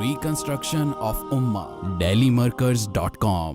Reconstruction of Ummah, DailyMarkers.com.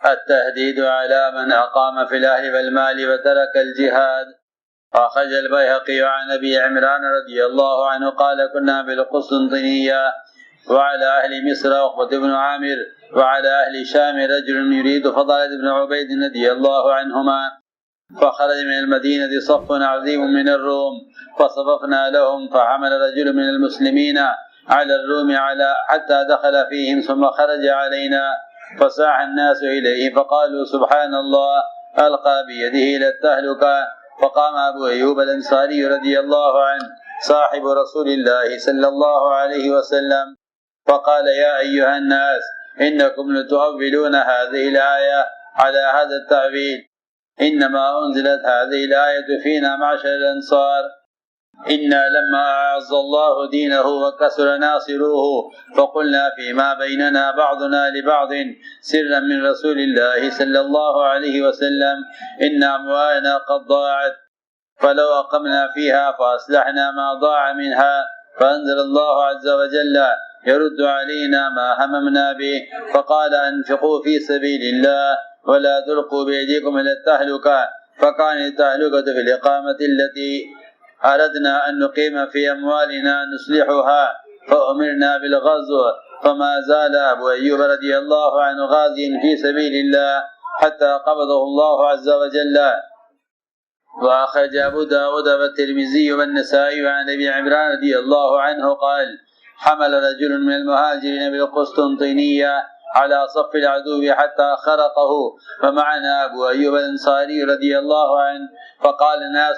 التهديد على من أقام في الأهل والمال وترك الجهاد. أخرج البيهقي عن أبي عمران رضي الله عنه قال كنا بالقسطنطينية وعلى أهل مصر عقبة بن عامر وعلى أهل شام رجل يريد فضالة بن عبيد رضي الله عنهما، فخرج من المدينة صف عظيم من الروم فصففنا لهم، فحمل رجل من المسلمين على الروم حتى دخل فيهم ثم خرج علينا فساح الناس إليه فقالوا سبحان الله ألقى بيده إلى التهلكة. فقام أبو أيوب الأنصاري رضي الله عنه صاحب رسول الله صلى الله عليه وسلم فقال يا أيها الناس إنكم لتؤولون هذه الآية على هذا التأويل، إنما أنزلت هذه الآية فينا معشر الأنصار، إنا لما أعز الله دينه وكسر ناصروه فقلنا فيما بيننا بعضنا لبعض سرا من رسول الله صلى الله عليه وسلم إن أموالنا قد ضاعت، فلو أقمنا فيها فأصلحنا ما ضاع منها، فأنزل الله عز وجل يرد علينا ما هممنا به، فقال أنفقوا في سبيل الله ولا تلقوا بأيديكم إلى التهلكة، فكان التهلكة في الإقامة التي أردنا أن نقيم في أموالنا نصلحها، فأمرنا بالغزو، فما زال أبو أيوب رضي الله عنه غازيا في سبيل الله حتى قبضه الله عز وجل. وأخرج أبو داود والترمذي والنسائي عن أبي عمران رضي الله عنه قال حمل رجل من المهاجرين بالقسطنطينية على صف العدو حتى خرقه، فمعنا أبو أيوب الأنصاري رضي الله عنه، فقال ناس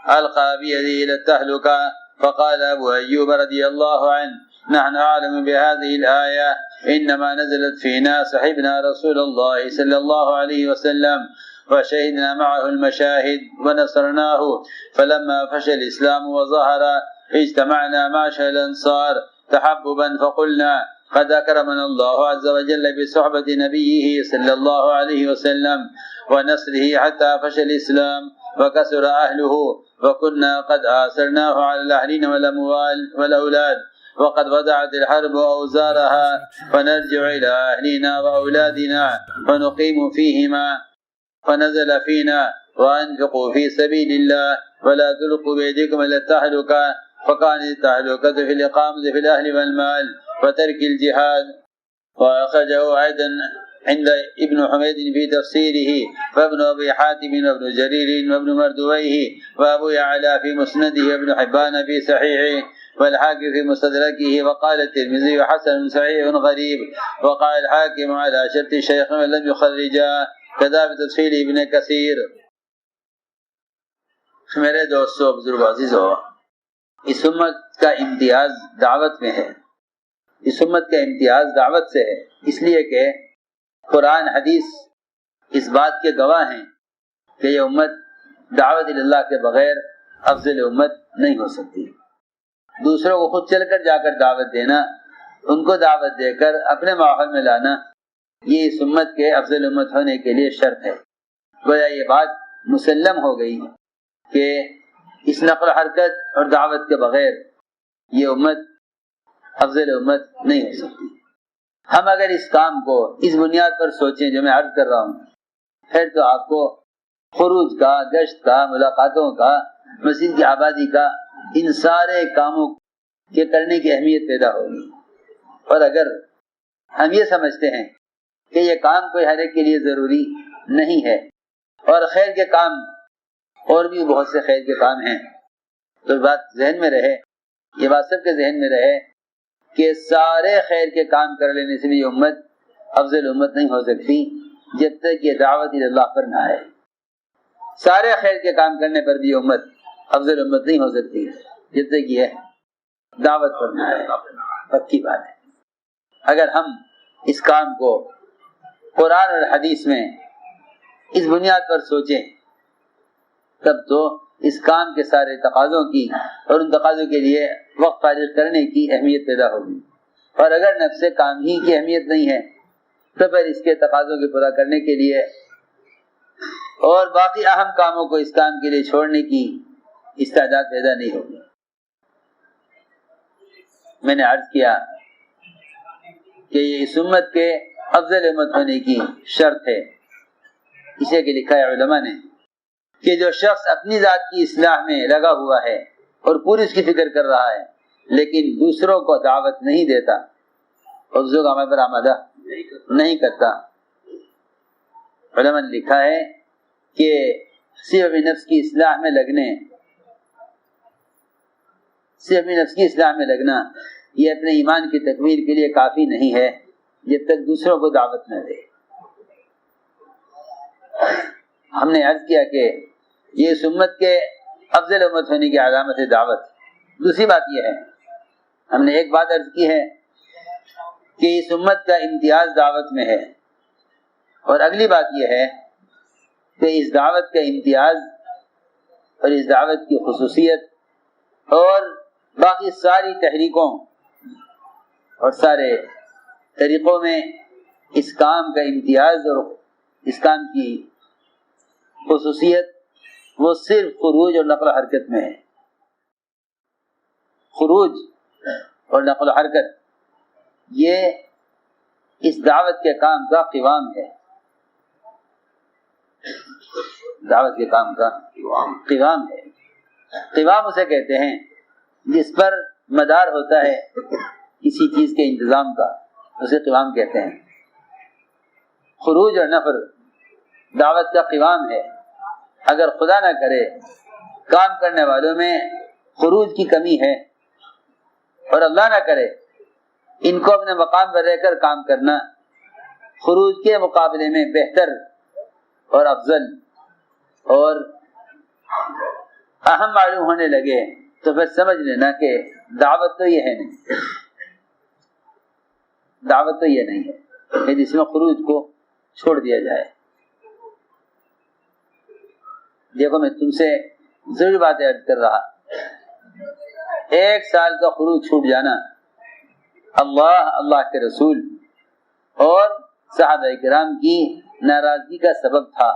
ألقى بيده إلى التهلكة، فقال أبو أيوب رضي الله عنه نحن أعلم بهذه الآية، إنما نزلت فينا صحبنا رسول الله صلى الله عليه وسلم وشهدنا معه المشاهد ونصرناه، فلما فشى الإسلام وظهر اجتمعنا معشر الأنصار تحببا فقلنا قد أكرمنا الله عز وجل بصحبة نبيه صلى الله عليه وسلم ونصره حتى فشى الإسلام وكسر أهله، وكنا قد آثرناه على الأهلين والأموال والأولاد، وقد وضعت الحرب أوزارها، فنرجع إلى أهلنا وأولادنا فنقيم فيهما، فنزل فينا وأنفقوا في سبيل الله ولا تلقوا بأيديكم إلى التهلكة، فكان التهلكة في الإقامة في الأهل والمال وترك الجهاد. وأخرجه أيضا عند ابن حميد في تفسيره، وابن أبي حاتم وابن جرير وابن مردويه وأبو يعلى في مسنده وابن حبان في صحيحه والحاكم في مستدركه، وقال الترمذي حسن صحيح غريب، وقال الحاكم على شرط الشيخ ولم يخرجا، كذا بتفسير ابن كثير. میرے دوستو بزرگ عزیزو، اس امت کا امتیاز دعوت میں ہے، اس امت کا امتیاز دعوت سے ہے، اس لیے کہ قرآن حدیث اس بات کے گواہ ہیں کہ یہ امت دعوت اللہ کے بغیر افضل امت نہیں ہو سکتی۔ دوسروں کو خود چل کر جا کر دعوت دینا، ان کو دعوت دے کر اپنے ماحول میں لانا، یہ اس امت کے افضل امت ہونے کے لیے شرط ہے۔ گویا یہ بات مسلم ہو گئی کہ اس نقل و حرکت اور دعوت کے بغیر یہ امت افضل امت نہیں ہو سکتی۔ ہم اگر اس کام کو اس بنیاد پر سوچیں جو میں عرض کر رہا ہوں، پھر تو آپ کو خروج کا، گشت کا، ملاقاتوں کا، مسجد کی آبادی کا، ان سارے کاموں کے کرنے کی اہمیت پیدا ہوگی۔ اور اگر ہم یہ سمجھتے ہیں کہ یہ کام کوئی ہر ایک کے لیے ضروری نہیں ہے اور خیر کے کام اور بھی بہت سے خیر کے کام ہیں، تو بات ذہن میں رہے، یہ بات سب کے ذہن میں رہے کہ سارے خیر کے کام کر لینے سے بھی یہ امت افضل امت نہیں ہو سکتی جب تک یہ دعوت اللہ پر نہ آئے۔ سارے خیر کے کام کرنے پر بھی یہ امت افضل امت نہیں ہو سکتی جب تک یہ دعوت پر نہ آئے۔ پکی بات ہے۔ اگر ہم اس کام کو قرآن اور حدیث میں اس بنیاد پر سوچیں تب تو اس کام کے سارے تقاضوں کی اور ان تقاضوں کے لیے وقت فارغ کرنے کی اہمیت پیدا ہوگی. اور اگر نفس کام ہی کی اہمیت نہیں ہے تو پھر اس کے تقاضوں کے پورا کرنے کے لیے اور باقی اہم کاموں کو اس کام کے لیے چھوڑنے کی استعداد پیدا نہیں ہوگی. میں نے عرض کیا کہ یہ اس امت کے افضل امت ہونے کی شرط ہے. اسے کہ لکھا ہے علماء نے کہ جو شخص اپنی ذات کی اصلاح میں لگا ہوا ہے اور پوری اس کی فکر کر رہا ہے لیکن دوسروں کو دعوت نہیں دیتا اور دوسروں کو عمل پر آمادہ نہیں کرتا. علماء نے لکھا ہے کہ صرف نفس کی اصلاح میں لگنا یہ اپنے ایمان کی تکمیل کے لیے کافی نہیں ہے جب تک دوسروں کو دعوت نہ دے. ہم نے عرض کیا کہ یہ اس امت کے افضل امت ہونے کی علامت ہے دعوت. دوسری بات یہ ہے ہم نے ایک بات عرض کی ہے کہ اس امت کا امتیاز دعوت میں ہے اور اگلی بات یہ ہے کہ اس دعوت کا امتیاز اور اس دعوت کی خصوصیت اور باقی ساری تحریکوں اور سارے طریقوں میں اس کام کا امتیاز اور اس کام کی خصوصیت وہ صرف خروج اور نقل و حرکت میں ہے. خروج اور نقل و حرکت یہ اس دعوت کے کام کا قوام ہے. دعوت کے کام کا قوام ہے. قوام اسے کہتے ہیں جس پر مدار ہوتا ہے کسی چیز کے انتظام کا، اسے قوام کہتے ہیں. خروج اور نفر دعوت کا قوام ہے. اگر خدا نہ کرے کام کرنے والوں میں خروج کی کمی ہے اور اللہ نہ کرے ان کو اپنے مقام پر رہ کر کام کرنا خروج کے مقابلے میں بہتر اور افضل اور اہم معلوم ہونے لگے تو پھر سمجھ لینا کہ دعوت تو یہ ہے نہیں. دعوت تو یہ نہیں ہے کہ جس میں خروج کو چھوڑ دیا جائے. دیکھو میں تم سے ضروری باتیں عرض کر رہا. 1 سال کا خروج چھوٹ جانا اللہ کے رسول اور صحابہ کرام کی ناراضگی کا سبب تھا.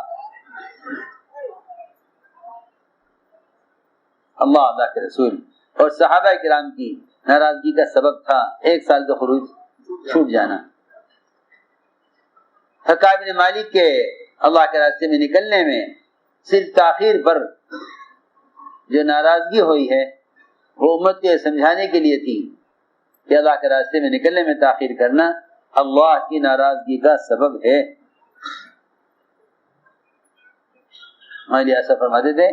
اللہ کے رسول اور صحابہ کرام کی ناراضگی کا سبب تھا 1 سال کا خروج چھوٹ جانا. حکام بن مالک کے اللہ کے راستے میں نکلنے میں صرف تاخیر پر جو ناراضگی ہوئی ہے وہ امت کو سمجھانے کے لیے تھی کہ اللہ کے راستے میں نکلنے میں تاخیر کرنا اللہ کی ناراضگی کا سبب ہے. ایسا فرماتے تھے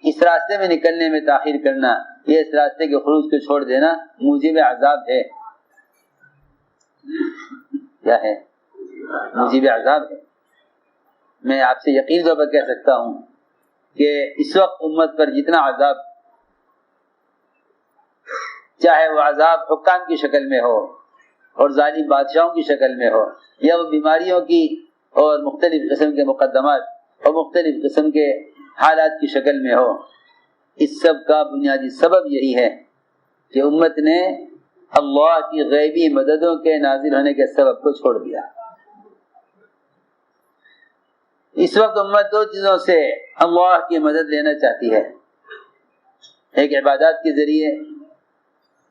اس راستے میں نکلنے میں تاخیر کرنا یہ اس راستے کے خروج کو چھوڑ دینا موجب عذاب ہے. کیا ہے؟ موجب عذاب ہے. میں آپ سے یقین طور پر کہہ سکتا ہوں کہ اس وقت امت پر جتنا عذاب، چاہے وہ عذاب حکام کی شکل میں ہو اور ظالم بادشاہوں کی شکل میں ہو یا وہ بیماریوں کی اور مختلف قسم کے مقدمات اور مختلف قسم کے حالات کی شکل میں ہو، اس سب کا بنیادی سبب یہی ہے کہ امت نے اللہ کی غیبی مددوں کے نازل ہونے کے سبب کو چھوڑ دیا. اس وقت امت 2 چیزوں سے اللہ کی مدد لینا چاہتی ہے، ایک عبادات کے ذریعے،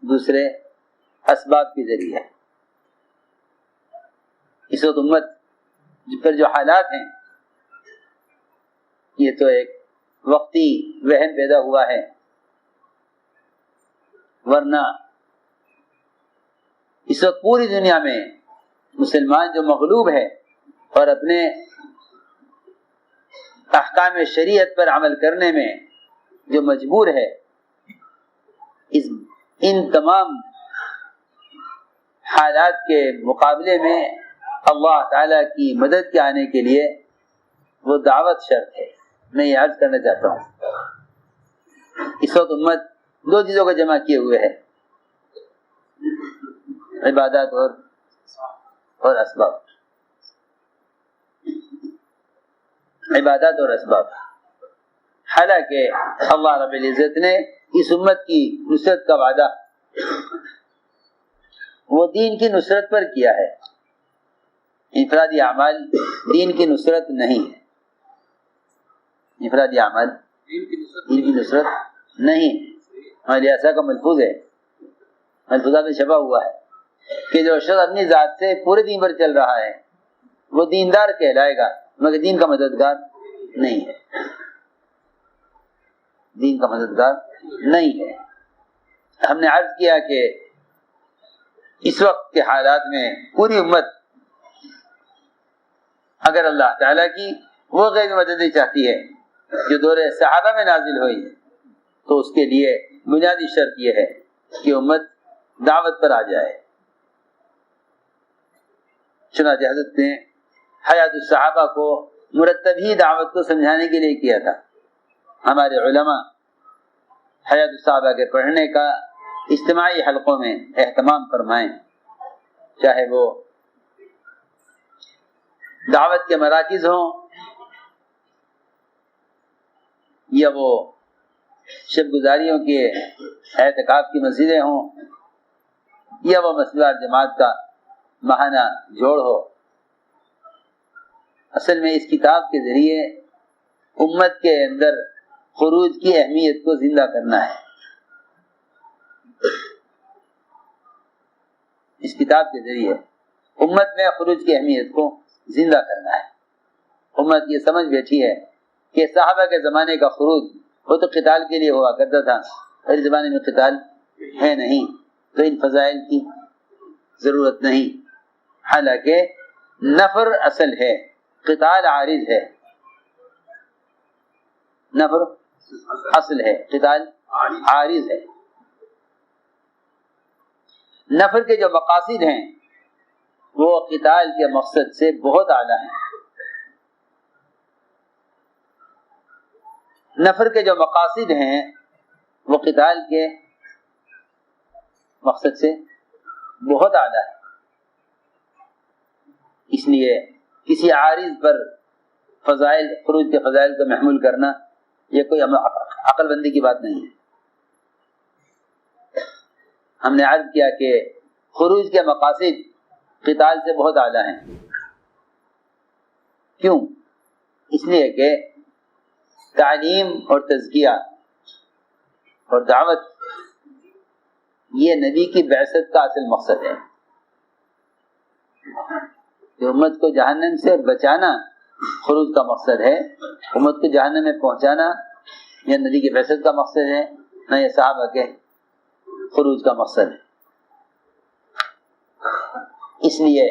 دوسرے اسباب کے ذریعے. اس وقت امت پر جو حالات ہیں یہ تو ایک وقتی وہن پیدا ہوا ہے، ورنہ اس وقت پوری دنیا میں مسلمان جو مغلوب ہے اور اپنے احکام شریعت پر عمل کرنے میں جو مجبور ہے، ان تمام حالات کے مقابلے میں اللہ تعالی کی مدد کے آنے کے لیے وہ دعوت شرط ہے. میں یہ عرض کرنا چاہتا ہوں اس وقت امت 2 چیزوں کو جمع کیے ہوئے ہے، عبادات اور اسباب. عبادات اور اسباب. حالانکہ اللہ رب العزت نے اس امت کی نصرت کا وعدہ وہ دین کی نصرت پر کیا ہے. انفرادی اعمال دین کی نصرت نہیں ہے. انفرادی اعمال دین کی نصرت نہیں ہے. ہمارے ایسا کا ملفوظ ہے، ملفوظات میں چھپا ہوا ہے کہ جو شخص اپنی ذات سے پورے دین پر چل رہا ہے وہ دیندار کہلائے گا مگر دین کا مددگار نہیں ہے. دین کا مددگار نہیں ہے. ہم نے عرض کیا کہ اس وقت کے حالات میں پوری امت اگر اللہ تعالیٰ کی وہ غیر مدد چاہتی ہے جو دور صحابہ میں نازل ہوئی تو اس کے لیے بنیادی شرط یہ ہے کہ امت دعوت پر آ جائے. چنانچہ حضرت نے حیات الصحابہ کو مرتب ہی دعوت کو سمجھانے کے لیے کیا تھا. ہمارے علماء حیات الصحابہ کے پڑھنے کا اجتماعی حلقوں میں اہتمام فرمائیں، چاہے وہ دعوت کے مراکز ہوں یا وہ شب گزاریوں کے اعتکاف کی مسجدیں ہوں یا وہ مسجد جماعت کا ماہانہ جوڑ ہو. اصل میں اس کتاب کے ذریعے امت کے اندر خروج کی اہمیت کو زندہ کرنا ہے. اس کتاب کے ذریعے امت میں خروج کی اہمیت کو زندہ کرنا ہے. امت یہ سمجھ بیٹھی ہے کہ صحابہ کے زمانے کا خروج وہ تو قتال کے لیے ہوا کرتا تھا، ہر زمانے میں قتال ہے نہیں تو ان فضائل کی ضرورت نہیں. حالانکہ نفر اصل ہے، قتال عارض ہے. نفر اصل ہے، قتال عارض ہے. نفر کے جو مقاصد ہیں وہ قتال کے مقصد سے بہت اعلیٰ ہیں. نفر کے جو مقاصد ہیں وہ قتال کے مقصد سے بہت اعلیٰ ہے. اس لیے کسی عارض پر فضائل خروج کے فضائل کو محمول کرنا یہ کوئی عقل بندی کی بات نہیں ہے. ہم نے عرض کیا کہ خروج کے مقاصد قتال سے بہت اعلیٰ ہیں. کیوں؟ اس لیے کہ تعلیم اور تزکیہ اور دعوت یہ نبی کی بعثت کا اصل مقصد ہے. کہ امت کو جہنم سے بچانا خروج کا مقصد ہے. امت کو جہنم میں پہنچانا یہ نبی کی بعثت کا مقصد ہے، نہ یہ صحابہ کے خروج کا مقصد ہے. اس لیے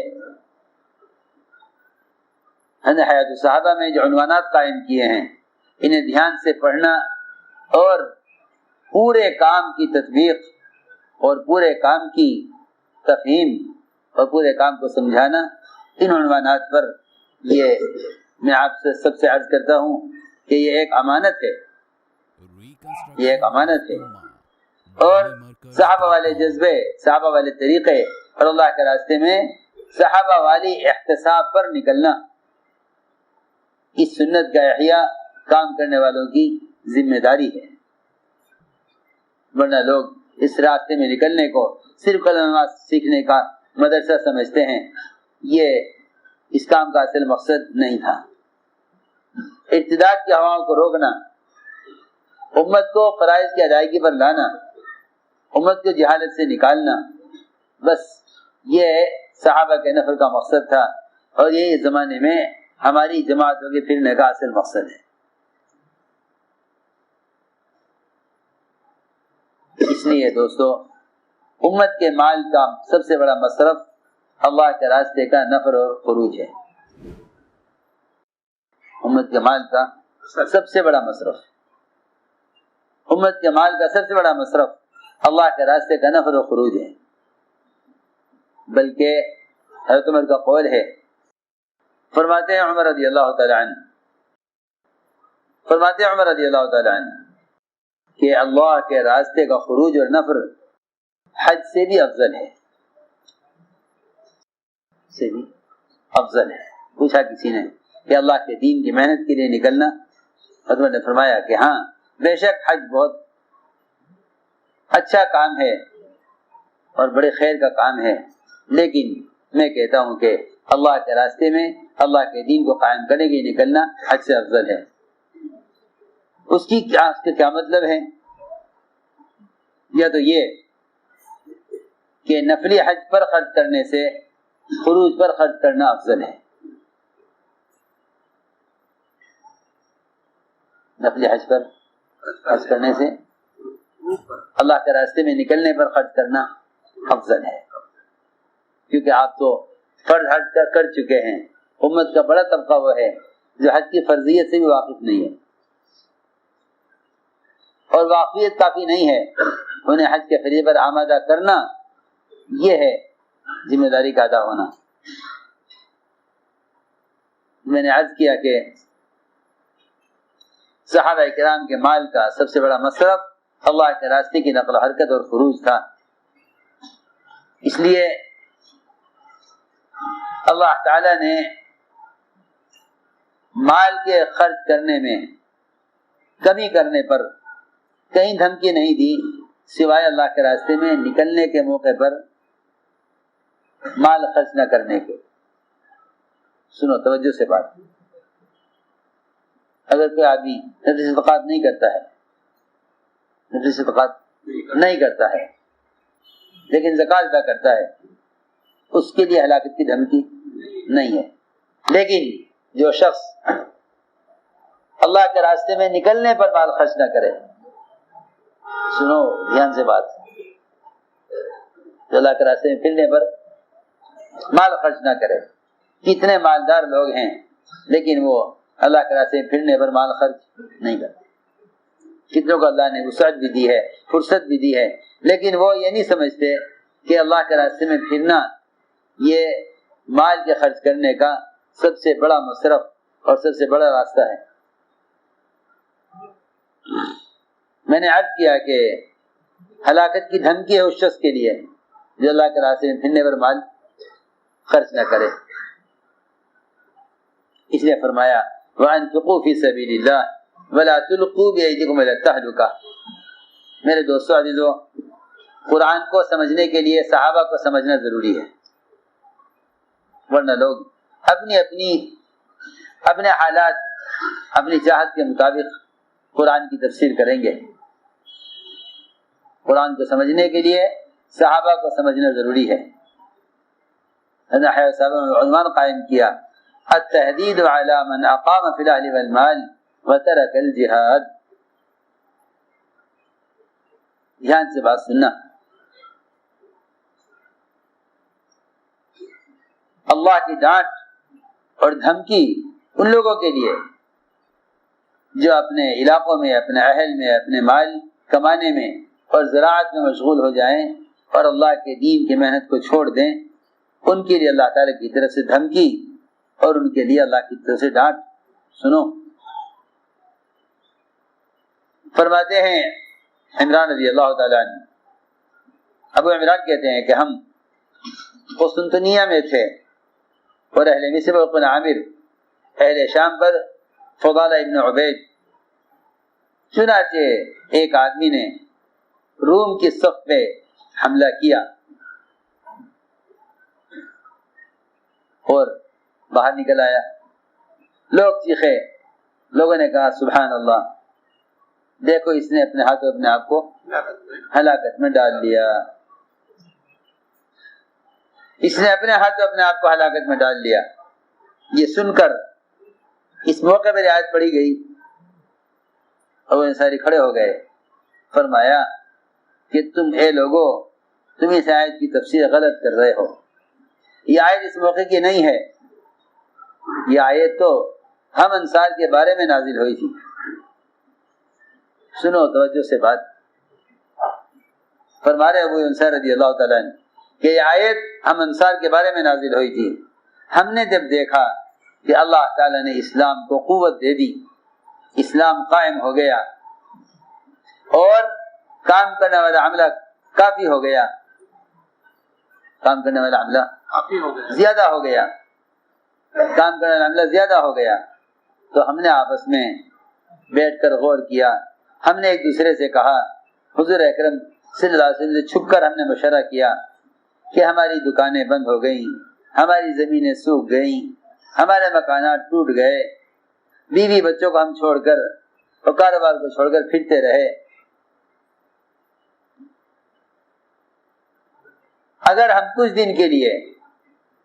ہم نے حیات الصحابہ میں جو عنوانات قائم کیے ہیں انہیں دھیان سے پڑھنا اور پورے کام کی تطبیق اور پورے کام کی تفہیم اور پورے کام کو سمجھانا، ان عنوانات پر یہ میں آپ سے سب سے عرض کرتا ہوں کہ یہ ایک امانت ہے. یہ ایک امانت ہے. اور صحابہ والے جذبے، صحابہ والے طریقے اور اللہ کے راستے میں صحابہ والی احتساب پر نکلنا اس سنت کا احیاء کام کرنے والوں کی ذمہ داری ہے. ورنہ لوگ اس راستے میں نکلنے کو صرف قلم نماز سیکھنے کا مدرسہ سمجھتے ہیں. یہ اس کام کا اصل مقصد نہیں تھا. ارتداد کی ہواؤں کو روکنا، امت کو فرائض کی ادائیگی پر لانا، امت کو جہالت سے نکالنا، بس یہ صحابہ کے نفر کا مقصد تھا. اور یہ اس زمانے میں ہماری جماعتوں کے پھرنے کا اصل مقصد ہے. اس لیے دوستو امت کے مال کا سب سے بڑا مصرف اللہ کے راستے کا نفر اور خروج ہے. امت کے مال کا سب سے بڑا مصرف، امت کے مال کا سب سے بڑا مصرف اللہ کے راستے کا نفر و خروج ہے. بلکہ حضرت عمر کا قول ہے، فرماتے ہیں عمر رضی اللہ تعالی عنہ، فرماتے ہیں عمر رضی اللہ تعالی عنہ کہ اللہ کے راستے کا خروج اور نفر حج سے بھی افضل ہے، سے بھی افضل ہے. پوچھا کسی نے کہ اللہ کے دین کی محنت کے لیے نکلنا. حضرت نے فرمایا کہ ہاں بے شک حج بہت اچھا کام ہے اور بڑے خیر کا کام ہے، لیکن میں کہتا ہوں کہ اللہ کے راستے میں اللہ کے دین کو قائم کرنے کے لیے نکلنا حج سے افضل ہے. اس کا کیا مطلب ہے؟ یا تو یہ کہ نفلی حج پر خرچ کرنے سے خروج پر خرچ کرنا افضل ہے. نفلی حج پر خرچ کرنے سے اللہ کے راستے میں نکلنے پر خرچ کرنا افضل ہے، کیونکہ آپ تو فرض حج کر چکے ہیں. امت کا بڑا طبقہ وہ ہے جو حج کی فرضیت سے بھی واقف نہیں ہے، اور واقفیت کافی نہیں ہے، انہیں حج کے فریضے پر آمادہ کرنا یہ ہے ذمہ داری کا ادا ہونا. میں نے عرض کیا کہ صحابہ کرام کے مال کا سب سے بڑا مصرف اللہ کے راستے کی نقل و حرکت اور خروج تھا. اس لیے اللہ تعالی نے مال کے خرچ کرنے میں کمی کرنے پر کہیں دھمکی نہیں دی سوائے اللہ کے راستے میں نکلنے کے موقع پر مال خرچ نہ کرنے کے. سنو توجہ سے بات. اگر کوئی آدمی نذر صدقات نہیں کرتا ہے، نذر صدقات نہیں کرتا ہے لیکن زکات ادا کرتا ہے، اس کے لیے ہلاکت کی دھمکی نہیں ہے. لیکن جو شخص اللہ کے راستے میں نکلنے پر مال خرچ نہ کرے، سنو دھیان سے بات، جو اللہ کے راستے میں پھرنے پر مال خرچ نہ کرے. کتنے مالدار لوگ ہیں لیکن وہ اللہ کے راستے میں پھرنے پر مال خرچ نہیں کرتے. کتنوں کو اللہ نے وسعت بھی دی ہے، فرصت بھی دی ہے، لیکن وہ یہ نہیں سمجھتے کہ اللہ کے راستے میں پھرنا یہ مال کے خرچ کرنے کا سب سے بڑا مصرف اور سب سے بڑا راستہ ہے. میں نے عرض کیا کہ ہلاکت کی دھمکی ہے اس شخص کے لیے جو اللہ کے راستے میں پھرنے پر مال خرچ نہ کرے. اس لیے فرمایا وَأَنفِقُوا فِي سَبِيلِ اللَّهِ وَلَا تُلْقُوا بِأَيْدِيكُمْ إِلَى التَّهْلُكَةِ. میرے دوستو عزیزو، قرآن کو سمجھنے کے لیے صحابہ کو سمجھنا ضروری ہے، ورنہ لوگ اپنے حالات اپنی چاہت کے مطابق قرآن کی تفسیر کریں گے. قرآن کو سمجھنے کے لیے صحابہ کو سمجھنا ضروری ہے. صحابہ نے عنوان قائم کیا التحدید علی من اقام فی الاہل والمال وترک الجہاد. دھیان سے بات سننا. اللہ کی ڈانٹ اور دھمکی ان لوگوں کے لیے جو اپنے علاقوں میں، اپنے اہل میں، اپنے مال کمانے میں اور زراعت میں مشغول ہو جائیں اور اللہ کے دین کی محنت کو چھوڑ دیں. ان کے لیے اللہ تعالیٰ کی طرف سے دھمکی اور ان کے لیے اللہ کی طرف سے ڈانٹ. سنو، فرماتے ہیں عمران رضی اللہ تعالیٰ عنہ، ابو عمران کہتے ہیں کہ ہم قسطنطنیہ میں تھے اور اہل مصر بن عامر، اہل شام پر فضالہ ابن عبید. چنانچہ ایک آدمی نے روم کی صف پہ حملہ کیا اور باہر نکل آیا. لوگ چیخے، لوگوں نے کہا سبحان اللہ، دیکھو اس نے اپنے ہاتھوں اپنے آپ کو ہلاکت میں ڈال لیا. اس نے اپنے ہاتھوں اپنے آپ کو ہلاکت میں ڈال لیا. یہ سن کر اس موقع پر آیت پڑھی گئی اور وہ انصاری کھڑے ہو گئے. فرمایا کہ تم اے لوگو، تم اس آیت کی تفسیر غلط کر رہے ہو. یہ آیت اس موقع کی نہیں ہے، یہ آیت تو ہم انصار کے بارے میں نازل ہوئی تھی. سنو توجہ سے بات. فرما رہے ابو انصار رضی اللہ تعالیٰ عنہ کہ یہ آیت ہم انصار کے بارے میں نازل ہوئی تھی. ہم نے جب دیکھا کہ اللہ تعالیٰ نے اسلام کو قوت دے دی، اسلام قائم ہو گیا اور کام کرنے والا عملہ کافی ہو گیا، کام کرنے والا عملہ زیادہ ہو گیا، کام کرنے والا عملہ زیادہ ہو گیا، تو ہم نے آپس میں بیٹھ کر غور کیا، ہم نے ایک دوسرے سے کہا، حضور اکرم صلی اللہ علیہ وسلم سے چھپ کر ہم نے مشورہ کیا کہ ہماری دکانیں بند ہو گئیں، ہماری زمینیں سوکھ گئیں، ہمارے مکانات ٹوٹ گئے، بیوی بچوں کو ہم چھوڑ کر اور کاروبار کو چھوڑ کر پھرتے رہے، اگر ہم کچھ دن کے لیے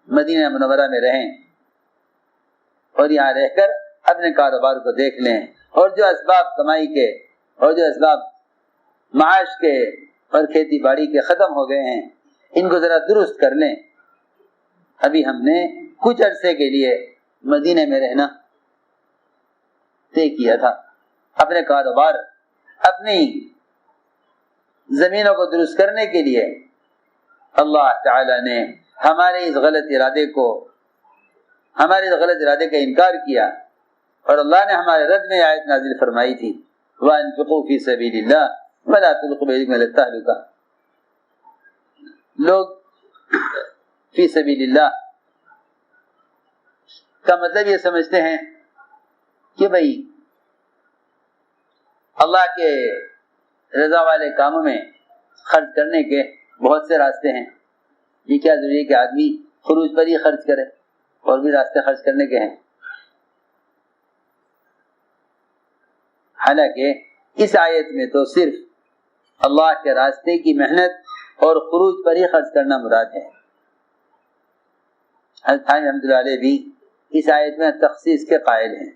مدینہ منورہ میں رہیں اور یہاں رہ کر اپنے کاروبار کو دیکھ لیں، اور جو اسباب کمائی کے اور جو اسباب معاش کے اور کھیتی باڑی کے ختم ہو گئے ہیں ان کو ذرا درست کر لیں۔ ابھی ہم نے کچھ عرصے کے لیے مدینے میں رہنا طے کیا تھا، اپنے کاروبار اپنی زمینوں کو درست کرنے کے لیے اللہ تعالی نے ہمارے اس غلط ارادے کا انکار کیا، اور اللہ نے ہمارے رد میں آیت نازل فرمائی تھی، وَأَنفِقُوا فِي سَبِيلِ اللَّهِ وَلَا تُلْقُوا بِأَيْدِيكُمْ إِلَى التَّهْلُكَةِ۔ لوگ فی سبیل اللہ کا مطلب یہ سمجھتے ہیں کہ بھئی اللہ کے رضا والے کاموں میں خرچ کرنے کے بہت سے راستے ہیں، یہ کیا ضروری ہے کہ آدمی خروج پر ہی خرچ کرے، اور بھی راستے خرچ کرنے کے ہیں۔ حالانکہ اس آیت میں تو صرف اللہ کے راستے کی محنت اور خروج پر ہی خرچ کرنا مراد ہے۔ حضرت تھانوی رحمۃ اللہ علیہ بھی اس آیت میں تخصیص کے قائل ہیں،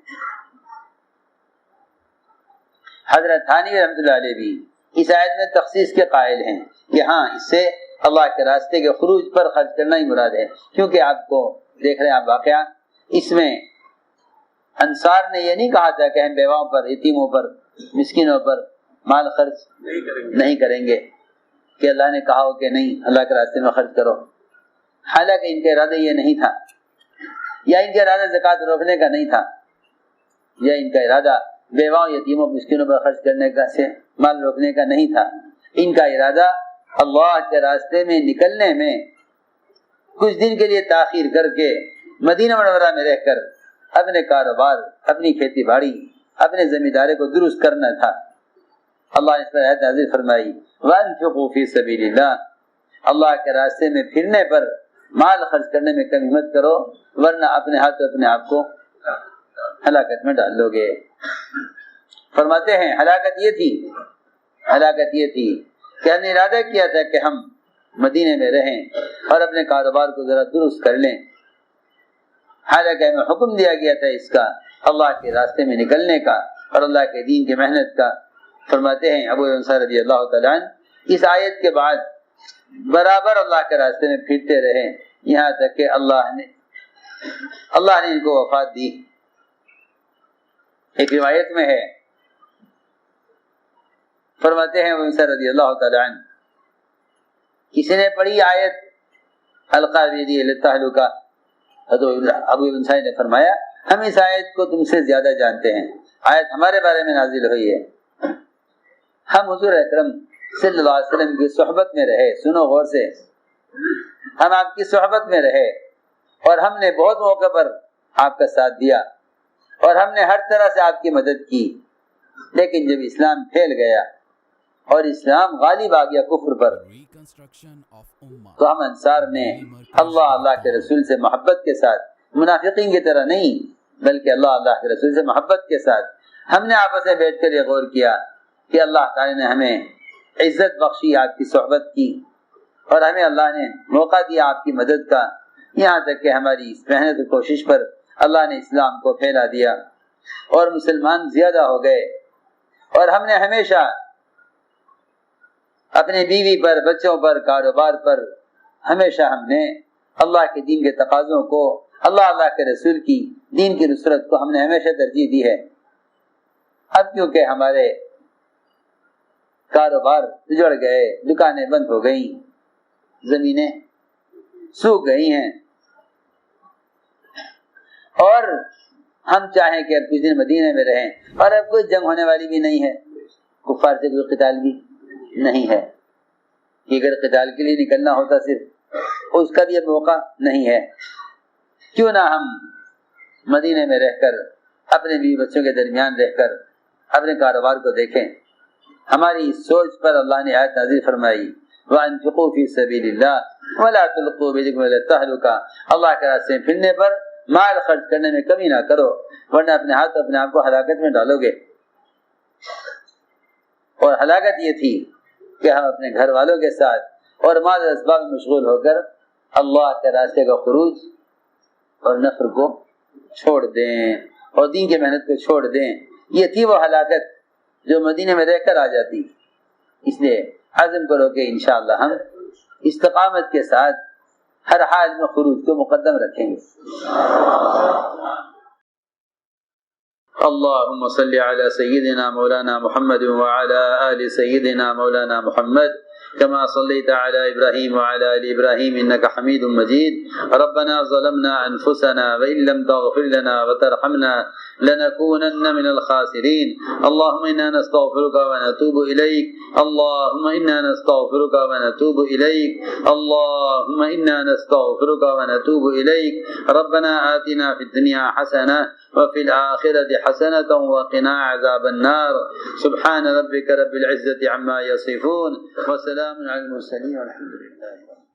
حضرت تھانوی رحمۃ اللہ علیہ بھی اس آیت میں تخصیص کے قائل ہیں کہ ہاں اس سے اللہ کے راستے کے خروج پر خرچ کرنا ہی مراد ہے، کیونکہ آپ کو دیکھ رہے ہیں آپ واقعہ، اس میں انصار نے یہ نہیں کہا تھا کہ ہم بیواؤں پر، یتیموں پر، مسکینوں پر مال خرچ نہیں کریں گے، کہ اللہ نے کہا ہو کہ نہیں اللہ کے راستے میں خرچ کرو، حالانکہ ان کا ارادہ یہ نہیں تھا، یا ان کا ارادہ زکوٰۃ روکنے کا نہیں تھا، یا ان کا ارادہ بیواؤں یتیموں مسکینوں پر خرچ کرنے کا سے مال روکنے کا نہیں تھا، ان کا ارادہ اللہ کے راستے میں نکلنے میں کچھ دن کے لیے تاخیر کر کے مدینہ منورہ میں رہ کر اپنے کاروبار، اپنی کھیتی باڑی، اپنے زمینداری کو درست کرنا تھا۔ اللہ نے اس پر آیت نازل فرمائی، وَأَنفِقُوا فِي سَبِيلِ اللَّهِ، اللہ کے راستے میں پھرنے پر مال خرچ کرنے میں کمی مت کرو، ورنہ اپنے ہاتھ اپنے آپ کو ہلاکت میں ڈال لو گے۔ فرماتے ہیں ہلاکت یہ تھی کہ ہم نے ارادہ کیا تھا کہ ہم مدینے میں رہیں اور اپنے کاروبار کو ذرا درست کر لیں، حالانکہ ہمیں حکم دیا گیا تھا اس کا، اللہ کے راستے میں نکلنے کا اور اللہ کے دین کی محنت کا۔ فرماتے ہیں ابو انصار رضی اللہ تعالیٰ عنہ اس آیت کے بعد برابر اللہ کے راستے میں پھرتے رہے، یہاں تک کہ اللہ نے ان کو وفات دی۔ ایک روایت میں ہے، فرماتے ہیں ابو انصار رضی اللہ تعالیٰ عنہ، کسی نے پڑھی آیت القا بیدی الی التہلکہ، ابو انصار نے فرمایا ہم اس آیت کو تم سے زیادہ جانتے ہیں، آیت ہمارے بارے میں نازل ہوئی ہے، ہم حضور اکرم صلی اللہ علیہ وسلم کی صحبت میں رہے، سنو غور سے، ہم آپ کی صحبت میں رہے اور ہم نے بہت موقع پر آپ کا ساتھ دیا اور ہم نے ہر طرح سے آپ کی مدد کی، لیکن جب اسلام پھیل گیا اور اسلام غالب آ گیا کفر پر، تو ہم انصار نے اللہ کے رسول سے محبت کے ساتھ، منافقین کی طرح نہیں بلکہ اللہ کے رسول سے محبت کے ساتھ ہم نے آپس میں بیٹھ کر یہ غور کیا کہ اللہ تعالی نے ہمیں عزت بخشی آپ کی صحبت کی، اور ہمیں اللہ نے موقع دیا آپ کی مدد کا، یہاں تک کہ ہماری اس محنت و کوشش پر اللہ نے اسلام کو پھیلا دیا اور مسلمان زیادہ ہو گئے، اور ہم نے ہمیشہ اپنے بیوی پر، بچوں پر، کاروبار پر ہمیشہ ہم نے اللہ کے دین کے تقاضوں کو، اللہ کے رسول کی دین کی نصرت کو ہم نے ہمیشہ ترجیح دی ہے۔ اب کیونکہ ہمارے کاروبار جڑ گئے، دکانیں بند ہو گئیں، زمینیں سوکھ گئی ہیں، اور ہم چاہیں کہ اب کچھ دن مدینے میں رہیں، اور اب کوئی جنگ ہونے والی بھی نہیں ہے، کفار سے کوئی قتال بھی نہیں ہے، کہ اگر قتال کے لیے نکلنا ہوتا صرف اس کا بھی اب موقع نہیں ہے، کیوں نہ ہم مدینے میں رہ کر اپنے بیوی بچوں کے درمیان رہ کر اپنے کاروبار کو دیکھیں. ہماری سوچ پر اللہ نے آیت نازل فرمائی وَأَنفِقُوا فِي سَبِيلِ اللَّهِ وَلَا تُلْقُوا بِأَيْدِيكُمْ إِلَى التَّهْلُكَةِ. اللہ کے راستے میں پھرنے پر مال خرچ کرنے میں کمی نہ کرو ورنہ اپنے ہاتھ اپنے آپ کو ہلاکت میں ڈالو گے. اور ہلاکت یہ تھی کہ ہم اپنے گھر والوں کے ساتھ اور مال اسباب میں مشغول ہو کر اللہ کے راستے کا خروج اور نفر کو چھوڑ دیں اور دین کی محنت کو چھوڑ دیں. یہ تھی وہ ہلاکت جو مدینے میں رہ کر آ جاتی. اس لیے عزم کرو کہ انشاءاللہ ہم استقامت کے ساتھ ہر حال میں خروج کو مقدم رکھیں گے. اللهم صل على سيدنا مولانا محمد وعلى آل سيدنا مولانا محمد كما صليت على إبراهيم وعلى آل إبراهيم إنك حميد مجيد. ربنا ظلمنا أنفسنا وإن لم تغفر لنا وترحمنا لنكونن من الخاسرين. اللهم إنا نستغفرك ونتوب إليك. اللهم إنا نستغفرك ونتوب إليك. اللهم إنا نستغفرك ونتوب إليك. ربنا آتنا في الدنيا حسنة وفي الآخرة حسنة وقنا عذاب النار. سبحان ربك رب العزة عما يصفون وسلام على المرسلين والحمد لله.